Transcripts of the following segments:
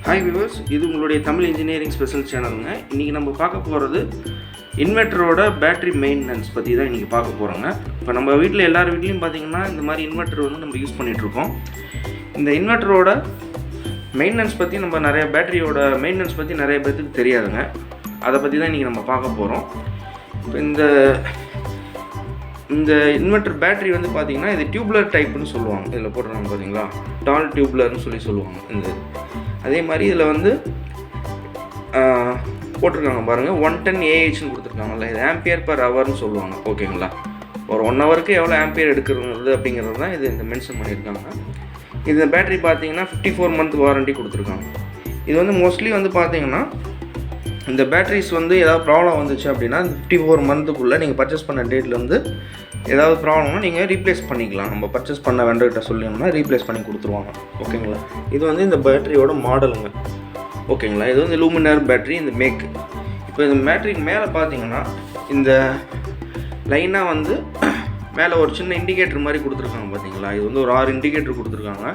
Hi viewers, இது உங்களுடைய Tamil engineering special சேனலுங்க. இன்றைக்கி நம்ம பார்க்க போகிறது இன்வெர்ட்டரோட பேட்ரி மெயின்டெனன்ஸ் பற்றி தான் இன்றைக்கி பார்க்க போகிறோங்க. இப்போ நம்ம வீட்டில் எல்லார் வீட்லேயும் பார்த்திங்கன்னா இந்த மாதிரி இன்வெர்ட்டர் வந்து நம்ம யூஸ் பண்ணிகிட்ருக்கோம். இந்த இன்வெர்ட்டரோட மெயின்டெனன்ஸ் பற்றி நம்ம நிறைய பேட்டரியோட மெயின்டெனன்ஸ் பற்றி நிறைய பேருக்கு தெரியாதுங்க. அதை பற்றி தான் இன்றைக்கி நம்ம பார்க்க போகிறோம். இப்போ இந்த இன்வெர்ட்டர் பேட்டரி வந்து பார்த்திங்கன்னா இது டியூப்லர் டைப்புன்னு சொல்லுவாங்க. இதில் போட்டுருக்காங்க பார்த்தீங்களா, டால் டியூப்லர்னு சொல்லுவாங்க. இந்த அதே மாதிரி இதில் வந்து போட்டிருக்காங்க பாருங்கள், 110 AHன்னு கொடுத்துருக்காங்கல்ல, இது ஆம்பியர் பர் ஹவர்னு சொல்லுவாங்க. ஓகேங்களா, ஒரு 1 ஹவருக்கு எவ்வளோ ஆம்பியர் எடுக்கிறது அப்படிங்கிறது தான் இது இந்த மென்ஷன் பண்ணியிருக்காங்க. இந்த பேட்டரி பார்த்தீங்கன்னா 54 மந்த் வாரண்டி கொடுத்துருக்காங்க. இது வந்து மோஸ்ட்லி வந்து பார்த்தீங்கன்னா இந்த பேட்டரிஸ் வந்து ஏதாவது ப்ராப்ளம் வந்துச்சு அப்படின்னா 54 மந்த்துக்குள்ளே நீங்கள் பர்ச்சேஸ் பண்ண டேட்லேருந்து ஏதாவது ப்ராப்ளம்னா நீங்கள் ரீப்ளேஸ் பண்ணிக்கலாம். நம்ம பர்ச்சேஸ் பண்ண வெண்டர்கிட்ட சொல்லிங்கன்னா ரீப்ளேஸ் பண்ணி கொடுத்துருவாங்க. ஓகேங்களா, இது வந்து இந்த பேட்டரியோட மாடலுங்க. ஓகேங்களா, இது வந்து லூமினர் பேட்டரி, இந்த மேக். இப்போ இந்த பேட்டரிக்கு மேலே பார்த்தீங்கன்னா இந்த லைனாக வந்து மேலே ஒரு சின்ன இண்டிகேட்டர் மாதிரி கொடுத்துருக்காங்க பார்த்தீங்களா. இது வந்து ஒரு 6 இண்டிகேட்டர் கொடுத்துருக்காங்க.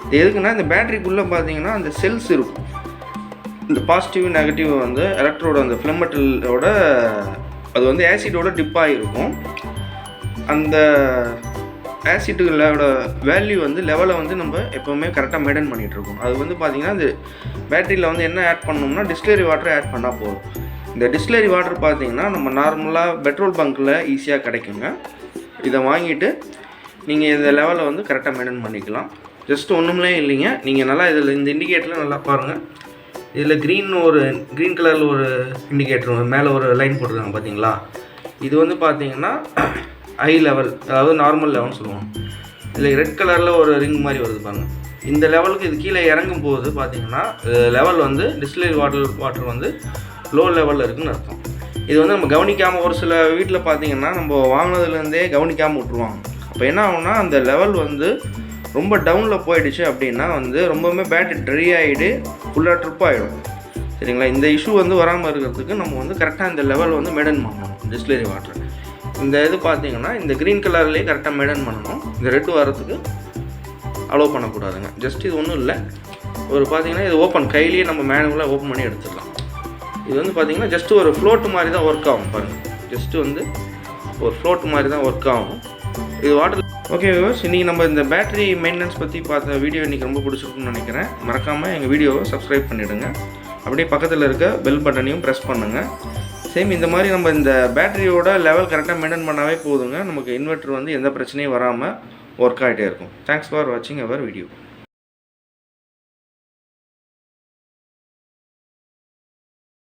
இது எதுக்குன்னா இந்த பேட்டரிக்குள்ளே பார்த்தீங்கன்னா அந்த செல்ஸ் இருக்கும். இந்த பாசிட்டிவ் நெகட்டிவ் வந்து எலக்ட்ரோட அந்த ஃப்ளெமெட்டலோட அது வந்து ஆசிடோட டிப் ஆகிருக்கும். அந்த ஆசிட்டோட வேல்யூ வந்து லெவலை வந்து நம்ம எப்போவுமே கரெக்டாக மெயின்டைன் பண்ணிகிட்ருக்கோம். அது வந்து பார்த்திங்கன்னா இந்த பேட்டரியில் வந்து என்ன ஆட் பண்ணோம்னா டிஸ்டிலரி வாட்டர் ஆட் பண்ணால் போதும். இந்த டிஸ்டிலரி வாட்டர் பார்த்திங்கன்னா நம்ம நார்மலாக பெட்ரோல் பங்க்கில் ஈஸியாக கிடைக்குங்க. இதை வாங்கிட்டு நீங்கள் இந்த லெவலை வந்து கரெக்டாக மெயின்டைன் பண்ணிக்கலாம். ஜஸ்ட் ஒன்றுமே இல்லைங்க. நீங்கள் நல்லா இதில் இந்த இண்டிகேட்டரில் நல்லா பாருங்கள். இதில் க்ரீன் கலரில் ஒரு இண்டிகேட்டர் மேலே ஒரு லைன் போட்டிருக்காங்க பார்த்தீங்களா. இது வந்து பார்த்தீங்கன்னா ஹை லெவல், அதாவது நார்மல் லெவல்னு சொல்லுவாங்க. இதில் ரெட் கலரில் ஒரு ரிங் மாதிரி வருது பாருங்கள். இந்த லெவலுக்கு இது கீழே இறங்கும் போது பார்த்தீங்கன்னா லெவல் வந்து டிஸ்டிலரி வாட்டர் வந்து லோ லெவலில் இருக்குதுன்னு அர்த்தம். இது வந்து நம்ம கவனிக்காமல் ஒரு சில வீட்டில் பார்த்தீங்கன்னா நம்ம வாங்கினதுலேருந்தே கவனிக்காமல் விட்ருவாங்க. அப்போ என்ன ஆகும்னா அந்த லெவல் வந்து ரொம்ப டவுனில் போயிடுச்சு அப்படின்னா வந்து ரொம்பவுமே பேட்டரி ட்ரை ஆகிடு ஃபுல்லாக ட்ரிப் ஆகிடும். சரிங்களா, இந்த இஷ்யூ வந்து வராமல் இருக்கிறதுக்கு நம்ம வந்து கரெக்டாக இந்த லெவல் வந்து மெயின்டைன் பண்ணணும். டிஸ்டிலரி வாட்டர் இந்த இது பார்த்தீங்கன்னா இந்த க்ரீன் கலர்லேயே கரெக்டாக மெயின்டைன் பண்ணணும். இந்த ரெட்டு வரத்துக்கு அலோவ் பண்ணக்கூடாதுங்க. ஜஸ்ட் இது ஒன்றும் இல்லை, ஒரு பார்த்தீங்கன்னா இது ஓப்பன் கையிலேயே நம்ம மேனுவலாக ஓப்பன் பண்ணி எடுத்துடலாம். இது வந்து பார்த்தீங்கன்னா ஜஸ்ட்டு ஒரு ஃப்ளோட்டு மாதிரி தான் ஒர்க் ஆகும் பாருங்கள். ஜஸ்ட்டு வந்து ஒரு ஃப்ளோட்டு மாதிரி தான் ஒர்க் ஆகும் இது வாட்டர். ஓகே வியூவர்ஸ், இன்றைக்கி நம்ம இந்த பேட்டரி மெயின்டெனன்ஸ் பற்றி பார்த்த வீடியோ இன்றைக்கி ரொம்ப பிடிச்சிருக்குன்னு நினைக்கிறேன். மறக்காமல் எங்கள் வீடியோவை சப்ஸ்கிரைப் பண்ணிவிடுங்க. அப்படியே பக்கத்தில் இருக்க பெல் பட்டனையும் ப்ரெஸ் பண்ணுங்கள். சேம் இந்த மாதிரி நம்ம இந்த பேட்டரியோட லெவல் கரெக்டாக மெயின்டைன் பண்ணாவே போதுங்க. நமக்கு இன்வெர்ட்டர் வந்து எந்த பிரச்சனையும் வராமல் ஒர்க் ஆகிட்டே இருக்கும். தேங்க்ஸ் ஃபார் வாட்சிங் அவர் வீடியோ.